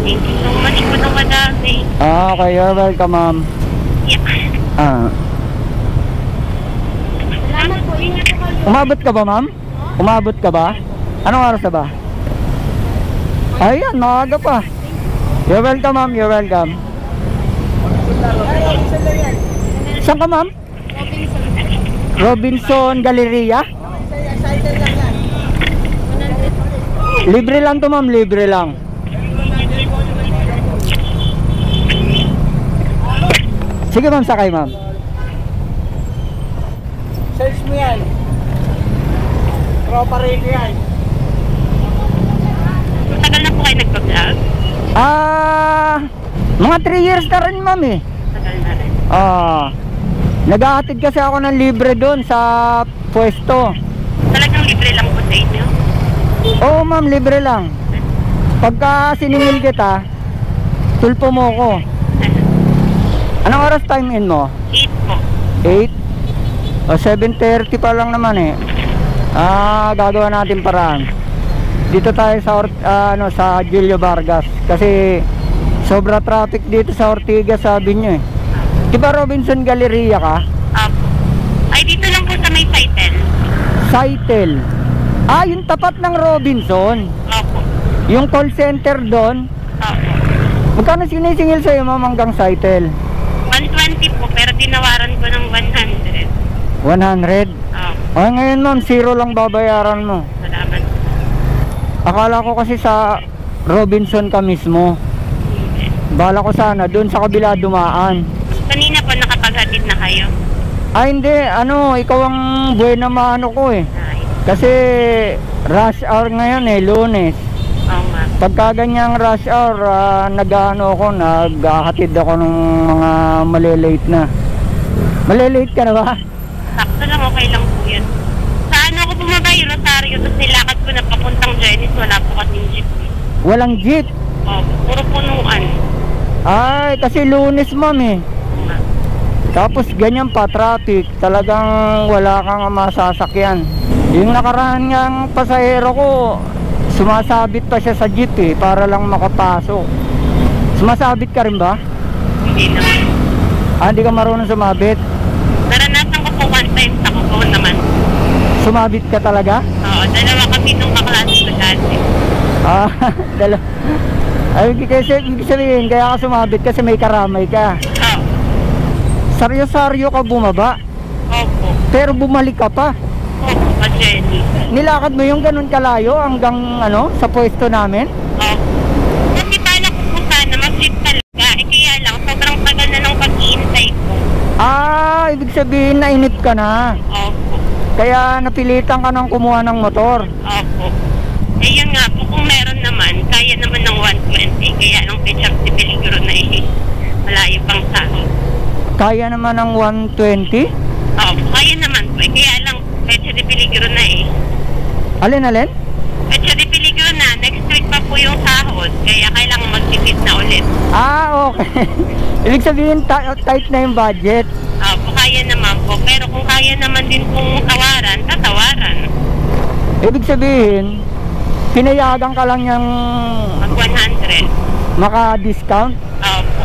Thank you so much po ng madami. Okay, you're welcome, ma'am. Yeah. Salamat po. Ingat po kayo. Umabot ka ba, ma'am? Umabot ka ba? Anong oras na ba? Ayan, maaga pa. You're welcome, ma'am. You're welcome. Saan ka, ma'am? Robinson Galleria? Libre lang to, ma'am. Libre lang. Sige, ma'am. Sakay, ma'am. Search mo yan. Tropa rin yan. Tagal na po kayo nagpa-vlog? Mga 3 years na rin, ma'am, eh. Tagal na rin. Naghahatid kasi ako ng libre doon sa pwesto. Talagang libre lang po sa inyo? Oo, ma'am, libre lang. Pagka siningil kita, tulpo mo ko. Anong oras time in mo? 8 po. 8? O 7:30 pa lang naman eh. Gagawa natin paraan. Dito tayo sa sa Julio Vargas kasi sobra traffic dito sa Ortigas, sabi nyo eh. Diba Robinson Galleria ka? Apo. Ay, dito lang po sa may Saitel. Saitel. Yung tapat ng Robinson. Opo. Yung call center doon. Opo. Magkano sinisingil sa'yo, ma'am, hanggang Saitel? 120 po, pero tinawaran ko ng 100. 100? Opo. Ngayon, ma'am, 0 lang babayaran mo. Salamat. Akala ko kasi sa Robinson ka mismo. Bala ko sana doon sa kabila dumaan. Kanina po nakapaghatid na kayo. Hindi, ikaw ang buena maano ko eh. Ay. Kasi rush hour ngayon eh, Lunes. Oo nga. Pagka ganyang rush hour, naghahatid ako ng mga malilate na. Malilate ka na ba? Sakto lang, okay lang po yun. Saan ako bumaba yung Rosario, tapos nilakad ko na papuntang Jennings, wala po kasing jeep. Walang jeep? Opo, puro punuan. Ay, kasi Lunes, ma'am eh. Oo nga. Tapos ganyan pa, traffic. Talagang wala kang masasakyan. Yung nakaraan ngang pasahero ko, sumasabit pa siya sa jeep eh, para lang makapasok. Sumasabit ka rin ba? Hindi naman. Hindi ka marunong sumabit? Naranasan ko po one time sa Kuko naman. Sumabit ka talaga? Oo, dalawa kami nung kaklase ko dati. Dalawa. Ay, kasi ibig sabihin, kaya ka sumabit kasi may karamay ka. Oo. Saryo-saryo ka bumaba, Opo. pero bumalik ka pa. Opo, pa Jenny. Nilakad mo yung ganun kalayo hanggang sa pwesto namin? Opo. Kasi pala ko po sana mag-jeep talaga. Kaya lang, sobrang tagal na ng pag-iintay ko. Ibig sabihin nainip ka na. Opo. Kaya napilitan ka nang kumuha ng motor. Opo. Yun nga po, kung meron naman, kaya naman ng 120. Kaya lang pechak si Peligro na malayo pang sahod. Kaya naman ng 120? Opo, kaya naman po. Kaya lang pechak si Peligro na Alin? Pechak si Peligro na, next week pa po yung sahod. Kaya kailangan magtipid na ulit. Okay. Ibig sabihin tight na yung budget. Opo, kaya naman po. Pero kung kaya naman din pong tawaran, tatawaran. Ibig sabihin, pinayagan ka lang yung Mag 100. maka-discount? Opo.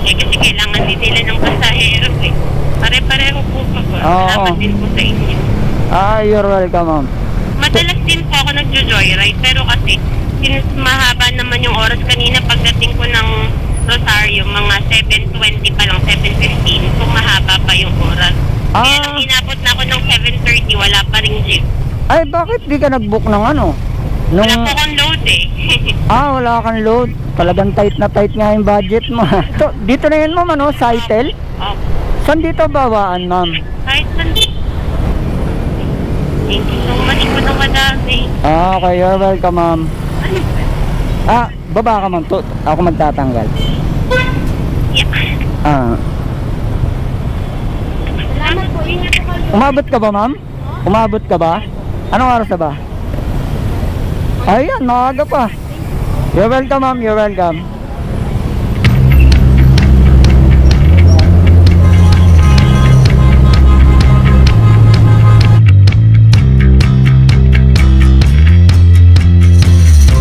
Kasi kailangan din nila ng pasahero eh. Pare-pareho po pa po. Salamat din po sa inyo. You're welcome, ma'am. Madalas din po ako nagjo-joyride, pero kasi since mahaba naman yung oras kanina pagdating ko ng Rosario, mga 7:20 pa lang, 7:15, so mahaba pa yung oras. Kaya lang inabot na ako ng 7:30, wala pa ring jeep. Ay, bakit di ka nag-book ng Wala po akong load eh. Wala kang load. Talagang tight na tight nga yung budget mo. Dito na yun, ma'am, Saitel? Oh, Saan dito bawaan, ma'am? kahit saan. Thank you so much po ng madami. Okay, you're welcome, ma'am. Ano ba? Baba ka, ma'am. Ako magtatanggal. Yeah. Salamat po. Ingat po kayo. Umabot ka ba, ma'am? Umabot ka ba? Anong oras na ba? Ayan, maaga pa. You're welcome, ma'am. You're welcome.